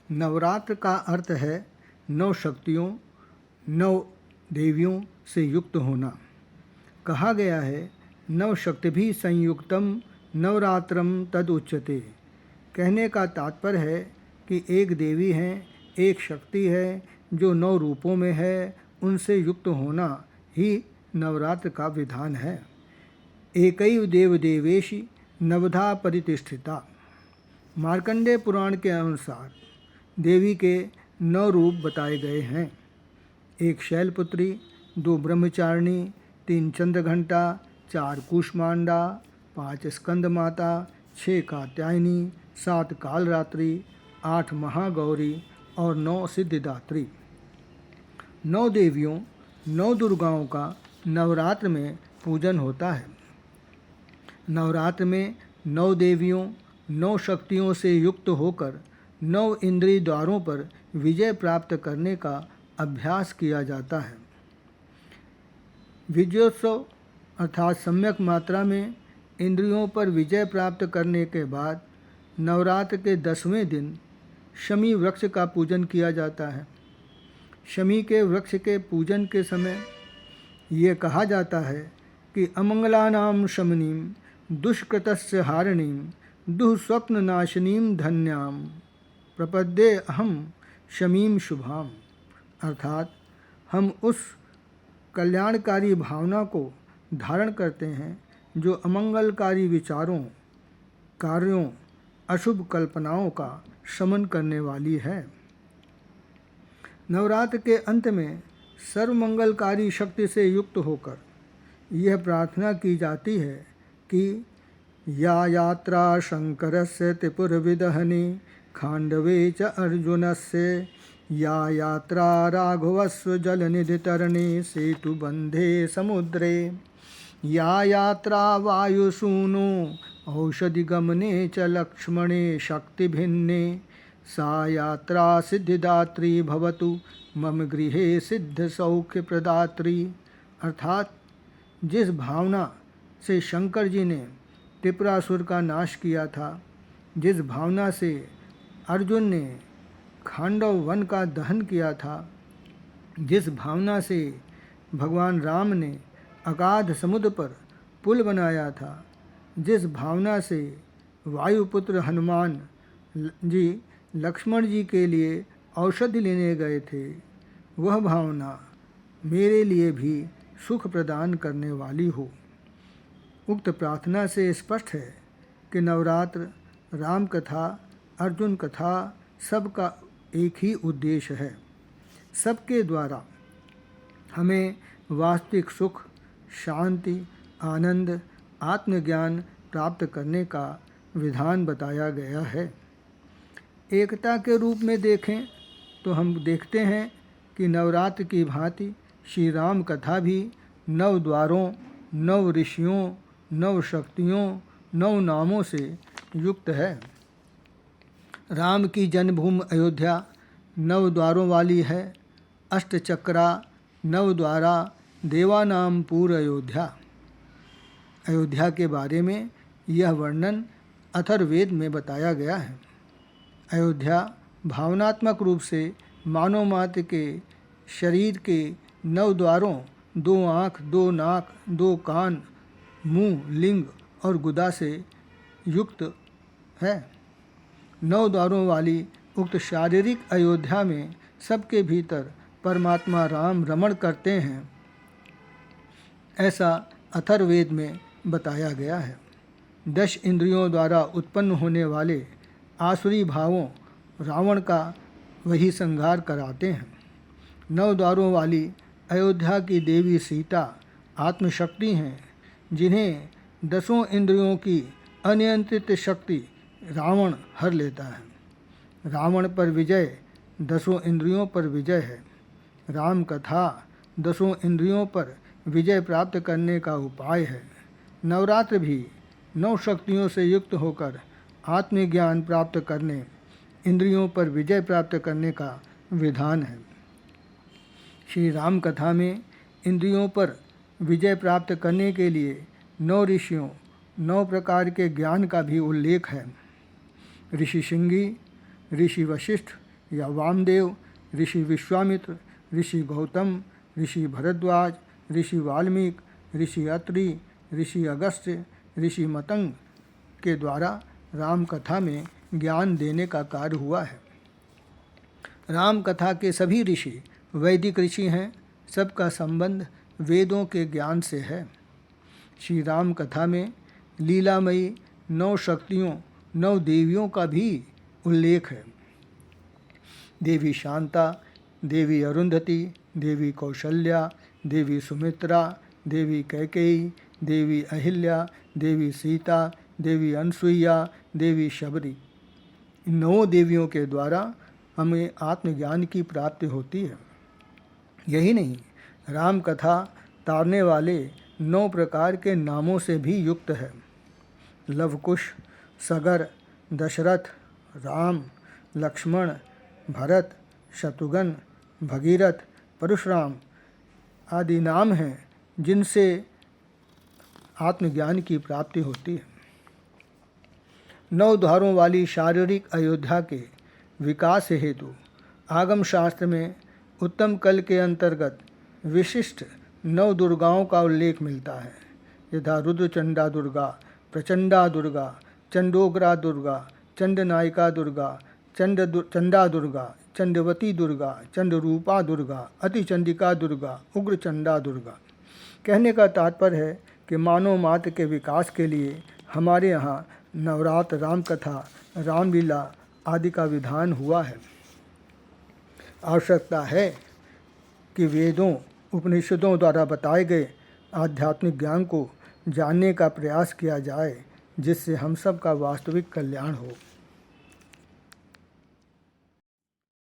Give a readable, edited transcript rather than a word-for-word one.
नवरात्र का अर्थ है नौ शक्तियों, नौ देवियों से युक्त होना। कहा गया है नव शक्ति भी संयुक्तम नवरात्रम तद उच्यते। कहने का तात्पर्य है कि एक देवी है, एक शक्ति है जो 9 रूपों में है, उनसे युक्त होना ही नवरात्र का विधान है। एकैव देव देवेशी नवधा परितिष्ठिता। मार्कंडेय पुराण के अनुसार देवी के 9 रूप बताए गए हैं। 1 शैलपुत्री, 2 ब्रह्मचारिणी, 3 चंद्रघंटा, 4 कूष्मांडा, 5 स्कंद माता, 6 कात्यायनी, 7 कालरात्रि, 8 महागौरी और 9 सिद्धिदात्री। 9 देवियों, 9 दुर्गाओं का नवरात्र में पूजन होता है। नवरात्र में 9 देवियों, 9 शक्तियों से युक्त होकर 9 इंद्रिय द्वारों पर विजय प्राप्त करने का अभ्यास किया जाता है। विजयोत्सव अर्थात सम्यक मात्रा में इंद्रियों पर विजय प्राप्त करने के बाद नवरात्र के 10वें दिन शमी वृक्ष का पूजन किया जाता है। शमी के वृक्ष के पूजन के समय ये कहा जाता है कि अमंगलानाम शमनीम दुष्कृतस्य हारिणीम दुःस्वप्न नाशिनीम धन्याम प्रपद्ये अहम शमीम शुभाम। अर्थात हम उस कल्याणकारी भावना को धारण करते हैं जो अमंगलकारी विचारों, कार्यों, अशुभ कल्पनाओं का शमन करने वाली है। नवरात्र के अंत में सर्वमंगलकारी शक्ति से युक्त होकर यह प्रार्थना की जाती है कि या यात्रा शंकरस्य त्रिपुरविदहने खांडवे च अर्जुनस्य या यात्रा राघवस्य जलनिधितरणे सेतुबंधे समुद्रे या यात्रा वायुसूनो औषधिगमने च लक्ष्मणे शक्तिभिन्ने सा यात्रा सिद्धिदात्री भवतु मम गृहे सिद्ध सौख्य प्रदात्री। अर्थात जिस भावना से शंकर जी ने त्रिपुरासुर का नाश किया था, जिस भावना से अर्जुन ने खांडव वन का दहन किया था, जिस भावना से भगवान राम ने अगाध समुद्र पर पुल बनाया था, जिस भावना से वायुपुत्र हनुमान जी लक्ष्मण जी के लिए औषधि लेने गए थे, वह भावना मेरे लिए भी सुख प्रदान करने वाली हो। उक्त प्रार्थना से स्पष्ट है कि नवरात्र, राम कथा, अर्जुन कथा सबका एक ही उद्देश्य है। सबके द्वारा हमें वास्तविक सुख, शांति, आनंद, आत्मज्ञान प्राप्त करने का विधान बताया गया है। एकता के रूप में देखें तो हम देखते हैं कि नवरात्र की भांति श्री राम कथा भी 9 द्वारों, 9 ऋषियों, 9 शक्तियों, 9 नामों से युक्त है। राम की जन्मभूमि अयोध्या 9 द्वारों वाली है। अष्टचक्रा 9 द्वारा देवानाम पूर अयोध्या। अयोध्या के बारे में यह वर्णन अथर्ववेद में बताया गया है। अयोध्या भावनात्मक रूप से मानव मात्र के शरीर के 9 द्वारों, 2 आँख, 2 नाक, 2 कान, मुंह, लिंग और गुदा से युक्त है। 9 द्वारों वाली उक्त शारीरिक अयोध्या में सबके भीतर परमात्मा राम रमण करते हैं, ऐसा अथर्ववेद में बताया गया है। 10 इंद्रियों द्वारा उत्पन्न होने वाले आसुरी भावों रावण का वही संहार कराते हैं। 9 द्वारों वाली अयोध्या की देवी सीता आत्मशक्ति हैं, जिन्हें 10 इंद्रियों की अनियंत्रित शक्ति रावण हर लेता है। रावण पर विजय 10 इंद्रियों पर विजय है। राम कथा 10 इंद्रियों पर विजय प्राप्त करने का उपाय है। नवरात्र भी 9 शक्तियों से युक्त होकर आत्मज्ञान प्राप्त करने, इंद्रियों पर विजय प्राप्त करने का विधान है। श्री राम कथा में इंद्रियों पर विजय प्राप्त करने के लिए 9 ऋषियों, 9 प्रकार के ज्ञान का भी उल्लेख है। ऋषि श्रृंगी, ऋषि वशिष्ठ, या वामदेव, ऋषि विश्वामित्र, ऋषि गौतम, ऋषि भरद्वाज, ऋषि वाल्मीकि, ऋषि अत्रि, ऋषि अगस्त्य, ऋषि मतंग के द्वारा राम कथा में ज्ञान देने का कार्य हुआ है। राम कथा के सभी ऋषि वैदिक ऋषि हैं, सबका संबंध वेदों के ज्ञान से है। श्री राम कथा में लीलामयी 9 शक्तियों, 9 देवियों का भी उल्लेख है। देवी शांता, देवी अरुंधति, देवी कौशल्या, देवी सुमित्रा, देवी कैकेयी, देवी अहिल्या, देवी सीता, देवी अनसुईया, देवी शबरी। इन 9 देवियों के द्वारा हमें आत्मज्ञान की प्राप्ति होती है। यही नहीं, राम कथा तारने वाले 9 प्रकार के नामों से भी युक्त है। लवकुश, सगर, दशरथ, राम, लक्ष्मण, भरत, शत्रुघ्न, भगीरथ, परशुराम आदि नाम हैं जिनसे आत्मज्ञान की प्राप्ति होती है। 9 द्वारों वाली शारीरिक अयोध्या के विकास हेतु आगम शास्त्र में उत्तम कल के अंतर्गत विशिष्ट 9 दुर्गाओं का उल्लेख मिलता है, यथा रुद्रचंडा दुर्गा, प्रचंडा दुर्गा, चंडोग्रा दुर्गा, चंडनायिका दुर्गा, चंडा दुर्गा, चंडवती दुर्गा, चंडरूपा दुर्गा, अतिचंडिका दुर्गा, उग्रचंडा दुर्गा। कहने का तात्पर्य है कि मानव मात्र के विकास के लिए हमारे यहाँ नवरात्र, राम कथा, रामलीला आदि का विधान हुआ है। आवश्यकता है कि वेदों, उपनिषदों द्वारा बताए गए आध्यात्मिक ज्ञान को जानने का प्रयास किया जाए, जिससे हम सब का वास्तविक कल्याण हो।